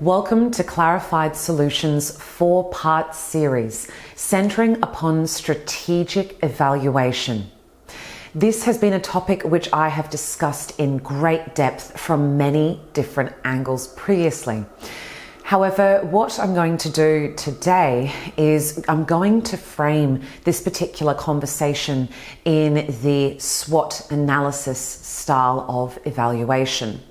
Welcome to Clarified Solutions 4-part series centering upon strategic evaluation. This has been a topic which I have discussed in great depth from many different angles previously. However, what I'm going to do today is I'm going to frame this particular conversation in the SWOT analysis style of evaluation.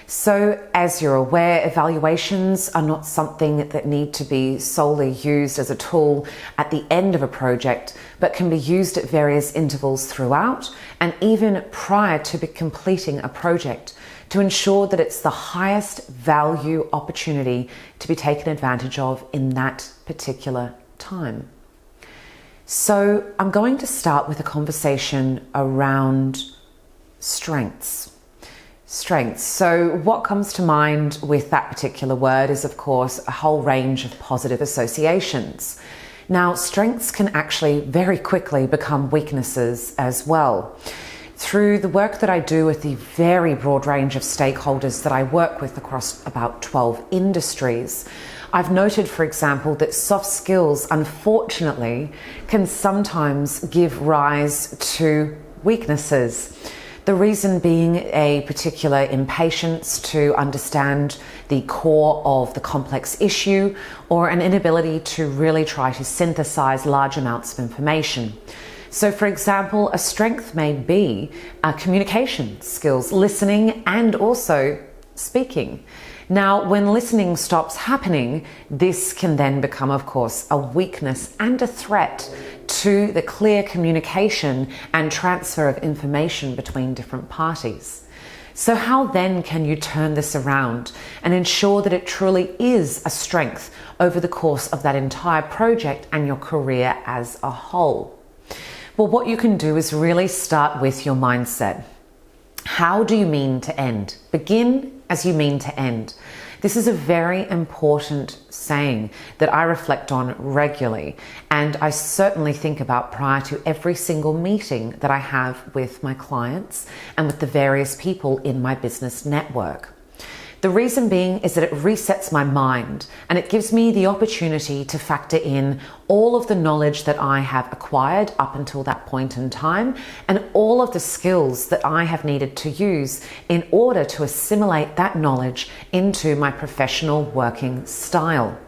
So, as you're aware, evaluations are not something that need to be solely used as a tool at the end of a project, but can be used at various intervals throughout and even prior to completing a project to ensure that it's the highest value opportunity to be taken advantage of in that particular time. So, I'm going to start with a conversation around strengths. Strengths. So what comes to mind with that particular word is, of course, a whole range of positive associations. Now, strengths can actually very quickly become weaknesses as well. Through the work that I do with the very broad range of stakeholders that I work with across about 12 industries, I've noted, for example, that soft skills, unfortunately, can sometimes give rise to weaknesses. The reason being a particular impatience to understand the core of the complex issue or an inability to really try to synthesize large amounts of information. So, for example, a strength may be communication skills, listening and also speaking. Now, when listening stops happening, this can then become, of course, a weakness and a threat to the clear communication and transfer of information between different parties. So how then can you turn this around and ensure that it truly is a strength over the course of that entire project and your career as a whole? Well, what you can do is really start with your mindset. How do you mean to end? Begin as you mean to end. This is a very important saying that I reflect on regularly, and I certainly think about prior to every single meeting that I have with my clients and with the various people in my business network. The reason being is that it resets my mind and it gives me the opportunity to factor in all of the knowledge that I have acquired up until that point in time and all of the skills that I have needed to use in order to assimilate that knowledge into my professional working style.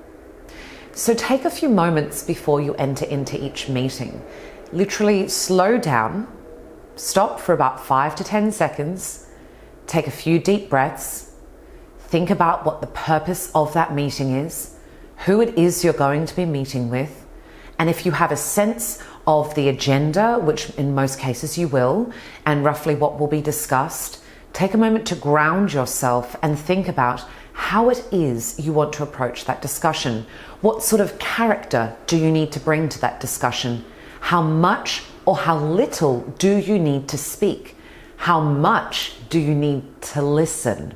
So take a few moments before you enter into each meeting. Literally slow down, stop for about 5 to 10 seconds, take a few deep breaths. Think about what the purpose of that meeting is, who it is you're going to be meeting with, and if you have a sense of the agenda, which in most cases you will, and roughly what will be discussed, take a moment to ground yourself and think about how it is you want to approach that discussion. What sort of character do you need to bring to that discussion? How much or how little do you need to speak? How much do you need to listen?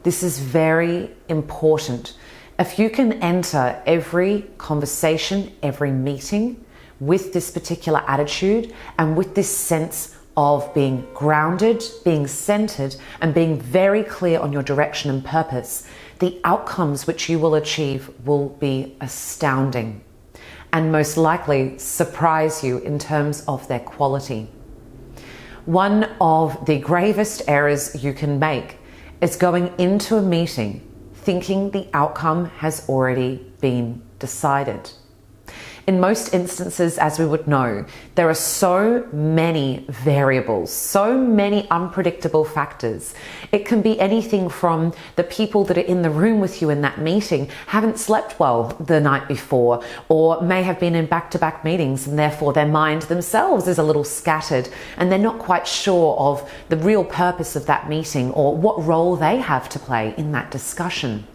This is very important. If you can enter every conversation, every meeting with this particular attitude and with this sense of being grounded, being centered, and being very clear on your direction and purpose, the outcomes which you will achieve will be astounding and most likely surprise you in terms of their quality. One of the gravest errors you can make is going into a meeting thinking the outcome has already been decided. In most instances, as we would know, there are so many variables, so many unpredictable factors. It can be anything from the people that are in the room with you in that meeting haven't slept well the night before, or may have been in back-to-back meetings and therefore their mind themselves is a little scattered and they're not quite sure of the real purpose of that meeting or what role they have to play in that discussion.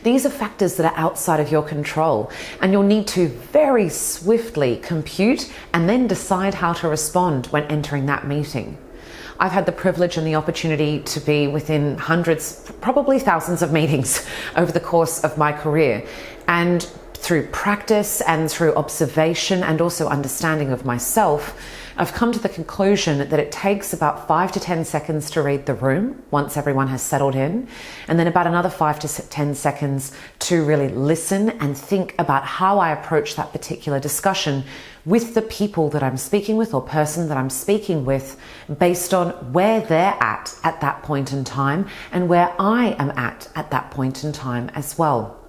These are factors that are outside of your control, and you'll need to very swiftly compute and then decide how to respond when entering that meeting. I've had the privilege and the opportunity to be within hundreds, probably thousands of meetings over the course of my career. And through practice and through observation and also understanding of myself, I've come to the conclusion that it takes about 5 to 10 seconds to read the room once everyone has settled in, and then about another 5 to 10 seconds to really listen and think about how I approach that particular discussion with the people that I'm speaking with or person that I'm speaking with, based on where they're at that point in time and where I am at that point in time as well.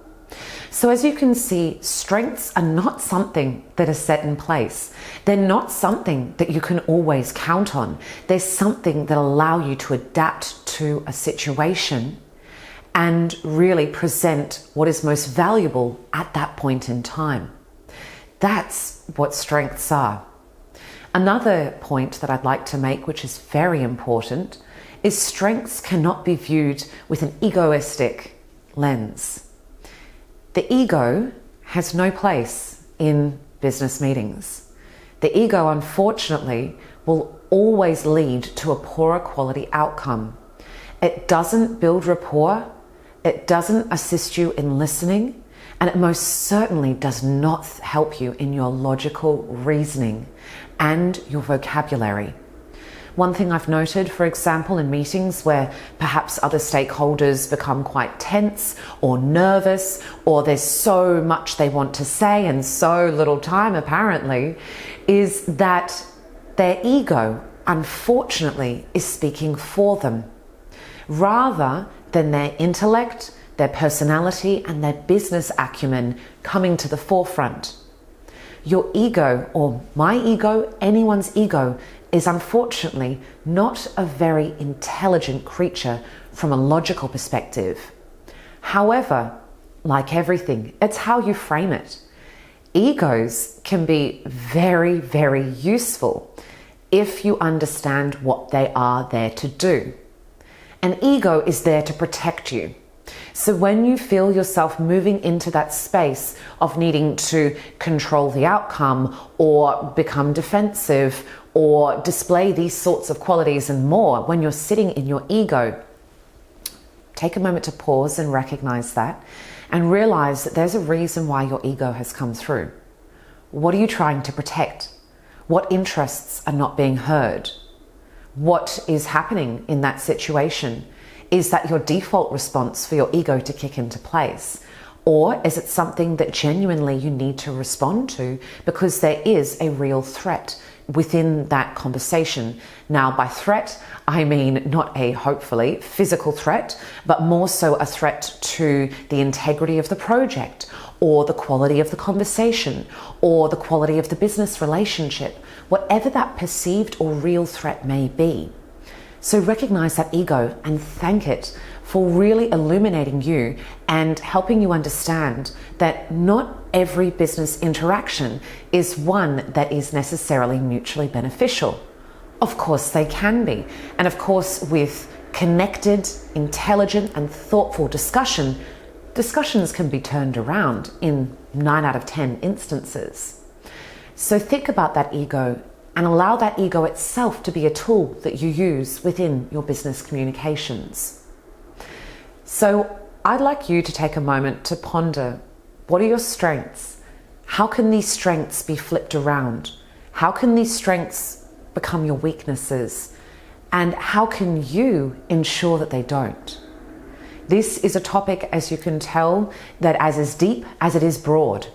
So as you can see, strengths are not something that are set in place. They're not something that you can always count on. They're something that allow you to adapt to a situation and really present what is most valuable at that point in time. That's what strengths are. Another point that I'd like to make, which is very important, is strengths cannot be viewed with an egoistic lens. The ego has no place in business meetings. The ego, unfortunately, will always lead to a poorer quality outcome. It doesn't build rapport, it doesn't assist you in listening, and it most certainly does not help you in your logical reasoning and your vocabulary. One thing I've noted, for example, in meetings where perhaps other stakeholders become quite tense or nervous, or there's so much they want to say and so little time apparently, is that their ego, unfortunately, is speaking for them, rather than their intellect, their personality, and their business acumen coming to the forefront. Your ego, or my ego, anyone's ego, is unfortunately not a very intelligent creature from a logical perspective. However, like everything, it's how you frame it. Egos can be very, very useful if you understand what they are there to do. An ego is there to protect you. So when you feel yourself moving into that space of needing to control the outcome or become defensive or display these sorts of qualities and more, when you're sitting in your ego, take a moment to pause and recognize that and realize that there's a reason why your ego has come through. What are you trying to protect? What interests are not being heard? What is happening in that situation? Is that your default response for your ego to kick into place? Or is it something that genuinely you need to respond to because there is a real threat within that conversation? Now, by threat, I mean not a, hopefully, physical threat, but more so a threat to the integrity of the project, or the quality of the conversation, or the quality of the business relationship, whatever that perceived or real threat may be. So recognize that ego and thank it for really illuminating you and helping you understand that not every business interaction is one that is necessarily mutually beneficial. Of course they can be. And of course, with connected, intelligent, and thoughtful discussions can be turned around in 9 out of 10 instances. So think about that ego and allow that ego itself to be a tool that you use within your business communications. So I'd like you to take a moment to ponder, what are your strengths? How can these strengths be flipped around? How can these strengths become your weaknesses? And how can you ensure that they don't? This is a topic, as you can tell, that as deep as it is broad.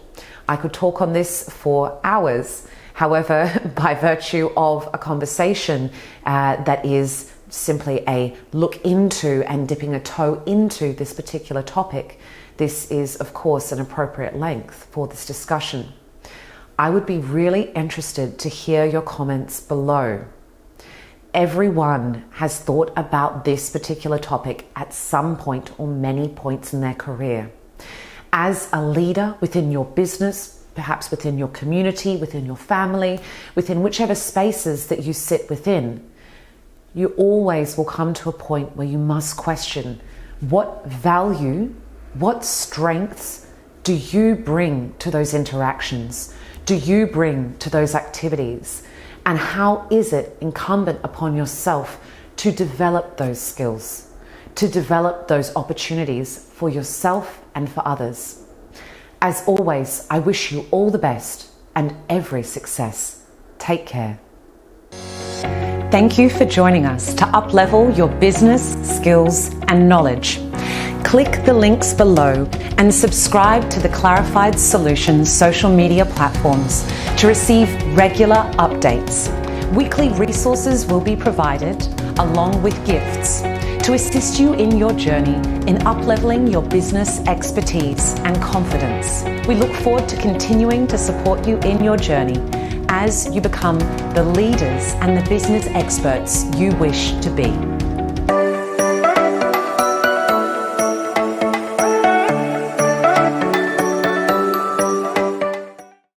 I could talk on this for hours. However, by virtue of a conversation that is simply a look into and dipping a toe into this particular topic, this is, of course, an appropriate length for this discussion. I would be really interested to hear your comments below. Everyone has thought about this particular topic at some point or many points in their career. As a leader within your business, perhaps within your community, within your family, within whichever spaces that you sit within, you always will come to a point where you must question what value, what strengths do you bring to those interactions? Do you bring to those activities? And how is it incumbent upon yourself to develop those skills, to develop those opportunities for yourself and for others? As always, I wish you all the best and every success. Take care. Thank you for joining us to uplevel your business, skills, and knowledge. Click the links below and subscribe to the Clarified Solutions social media platforms to receive regular updates. Weekly resources will be provided along with gifts to assist you in your journey in upleveling your business expertise and confidence. We look forward to continuing to support you in your journey as you become the leaders and the business experts you wish to be.